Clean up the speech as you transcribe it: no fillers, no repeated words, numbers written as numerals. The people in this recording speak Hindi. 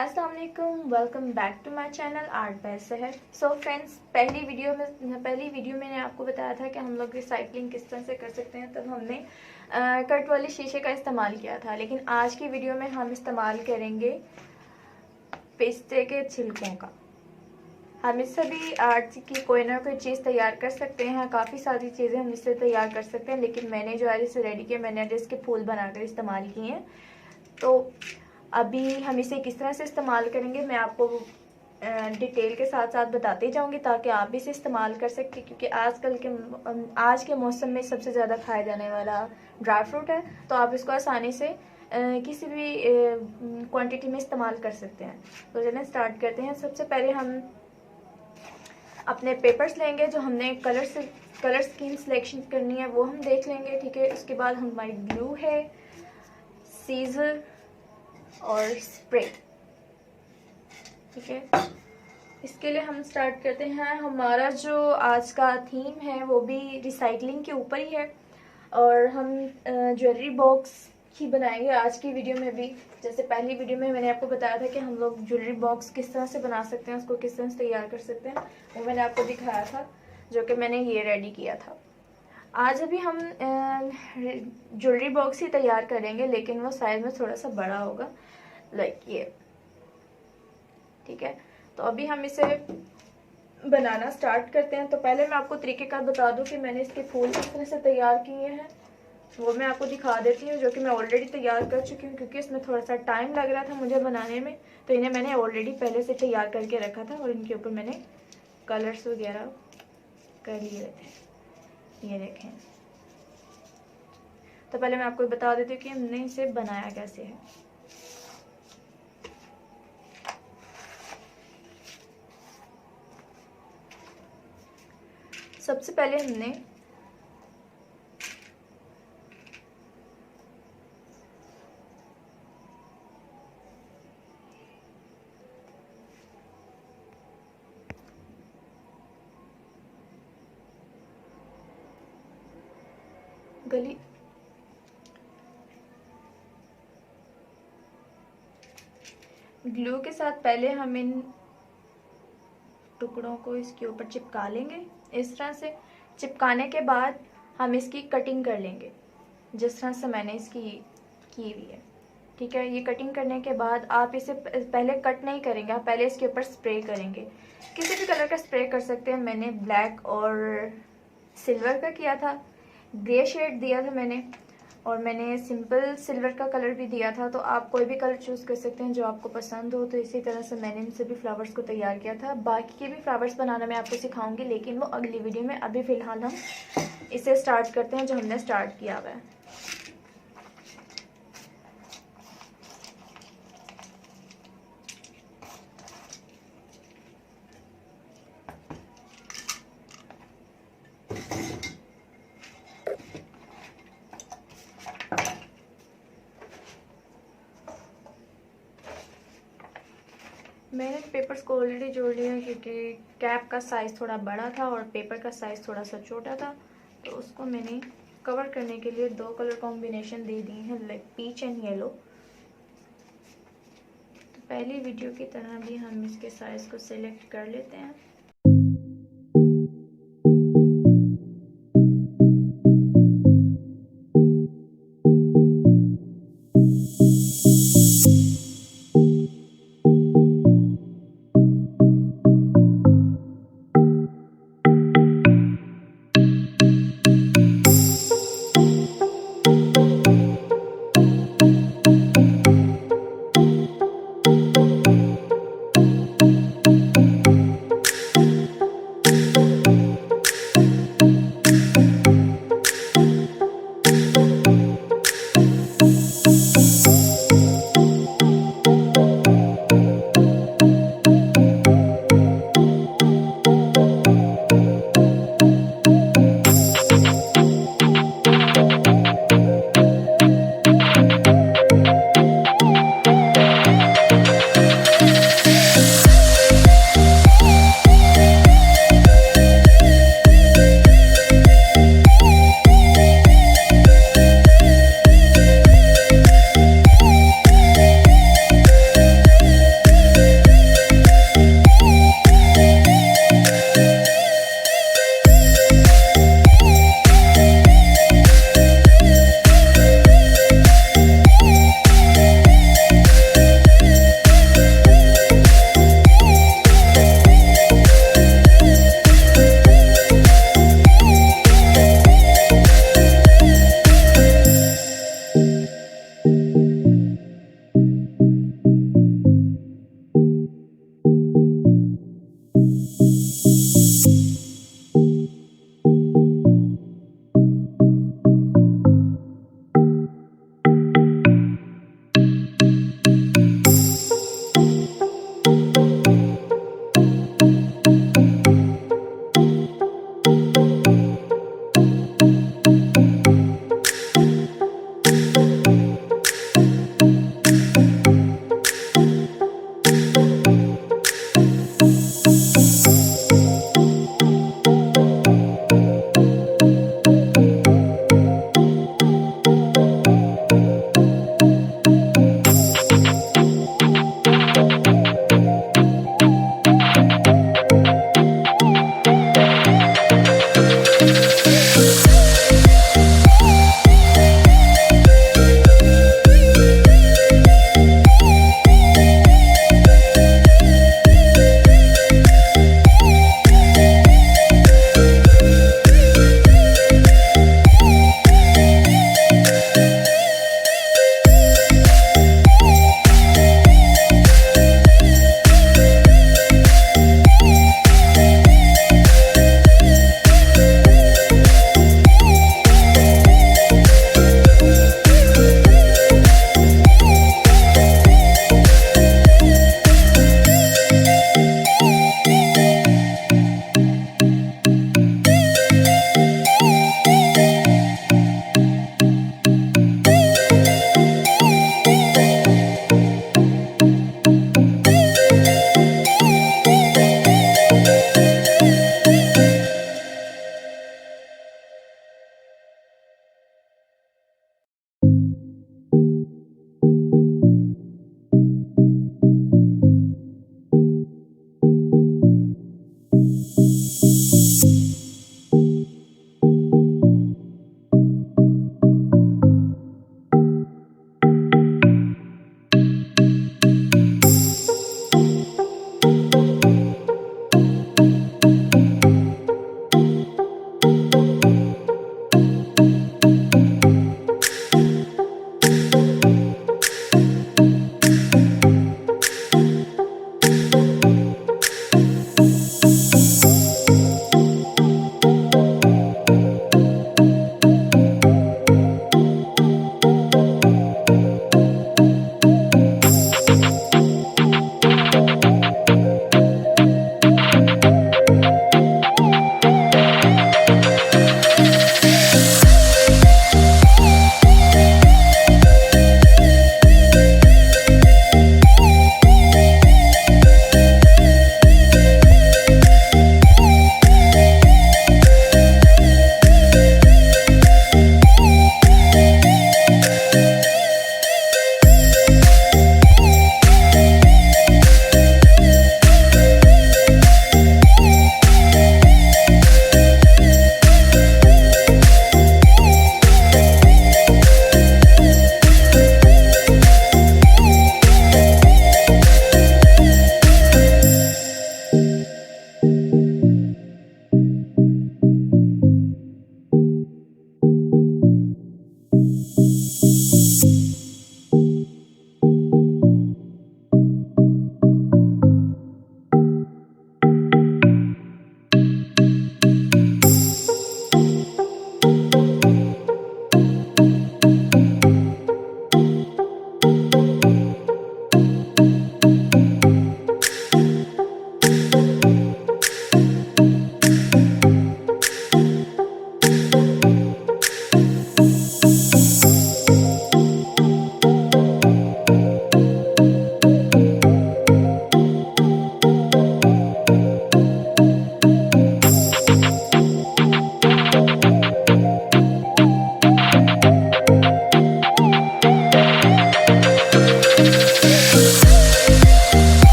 अस्सलाम वालेकुम, welcome back to my channel art by Sahar. So friends, पहली वीडियो में मैंने आपको बताया था कि हम लोग रिसाइकलिंग किस तरह से कर सकते हैं। तब हमने कट वाले शीशे का इस्तेमाल किया था, लेकिन आज की वीडियो में हम इस्तेमाल करेंगे पिस्ते के छिलकों का। हम इससे भी आर्ट की कोई ना कोई चीज़ तैयार कर सकते हैं। काफ़ी सारी चीज़ें हम इससे तैयार कर सकते हैं, लेकिन मैंने जो आज इसे रेडी किया, मैंने आज इसके फूल बनाकर इस्तेमाल किए हैं। तो अभी हम इसे किस तरह से इस्तेमाल करेंगे मैं आपको डिटेल के साथ साथ बताती जाऊंगी, ताकि आप भी इसे इस्तेमाल कर सकते, क्योंकि आज के मौसम में सबसे ज़्यादा खाया जाने वाला ड्राई फ्रूट है। तो आप इसको आसानी से किसी भी क्वांटिटी में इस्तेमाल कर सकते हैं। तो चलिए स्टार्ट करते हैं। सबसे पहले हम अपने पेपर्स लेंगे, जो हमने कलर स्कीम सिलेक्शन करनी है वो हम देख लेंगे, ठीक है। उसके बाद हमारी ग्लू है, सीजर और स्प्रे, ठीक है। इसके लिए हम स्टार्ट करते हैं। हमारा जो आज का थीम है वो भी रिसाइकलिंग के ऊपर ही है, और हम ज्वेलरी बॉक्स ही बनाएंगे आज की वीडियो में भी। जैसे पहली वीडियो में मैंने आपको बताया था कि हम लोग ज्वेलरी बॉक्स किस तरह से बना सकते हैं, उसको किस तरह से तैयार कर सकते हैं, वो मैंने आपको दिखाया था, जो कि मैंने ये रेडी किया था। आज अभी हम ज्वेलरी बॉक्स ही तैयार करेंगे, लेकिन वो साइज में थोड़ा सा बड़ा होगा, लाइक ये, ठीक है। तो अभी हम इसे बनाना स्टार्ट करते हैं। तो पहले मैं आपको तरीकेकार बता दूं कि मैंने इसके फूल किस तरह से तैयार किए हैं, वो मैं आपको दिखा देती हूँ, जो कि मैं ऑलरेडी तैयार कर चुकी हूँ, क्योंकि इसमें थोड़ा सा टाइम लग रहा था मुझे बनाने में। तो इन्हें मैंने ऑलरेडी पहले से तैयार करके रखा था, और इनके ऊपर मैंने कलर्स वगैरह कर लिए थे, ये देखें। तो पहले मैं आपको बता देती हूँ कि हमने इसे बनाया कैसे है। सबसे पहले हमने ग्लू के साथ पहले हम इन टुकड़ों को इसके ऊपर चिपका लेंगे। इस तरह से चिपकाने के बाद हम इसकी कटिंग कर लेंगे, जिस तरह से मैंने इसकी की हुई है, ठीक है। ये कटिंग करने के बाद आप इसे पहले कट नहीं करेंगे, आप पहले इसके ऊपर स्प्रे करेंगे। किसी भी कलर का स्प्रे कर सकते हैं। मैंने ब्लैक और सिल्वर का किया था, ग्रे शेड दिया था मैंने, और मैंने सिंपल सिल्वर का कलर भी दिया था। तो आप कोई भी कलर चूज़ कर सकते हैं जो आपको पसंद हो। तो इसी तरह से मैंने इन सभी फ्लावर्स को तैयार किया था। बाकी के भी फ्लावर्स बनाना मैं आपको सिखाऊंगी, लेकिन वो अगली वीडियो में। अभी फ़िलहाल हम इसे स्टार्ट करते हैं जो हमने स्टार्ट किया हुआ है। मैंने पेपर्स को ऑलरेडी जोड़ लिया, क्योंकि कैप का साइज़ थोड़ा बड़ा था और पेपर का साइज़ थोड़ा सा छोटा था। तो उसको मैंने कवर करने के लिए दो कलर कॉम्बिनेशन दे दिए हैं, लाइक पीच एंड येलो। तो पहली वीडियो की तरह भी हम इसके साइज़ को सिलेक्ट कर लेते हैं।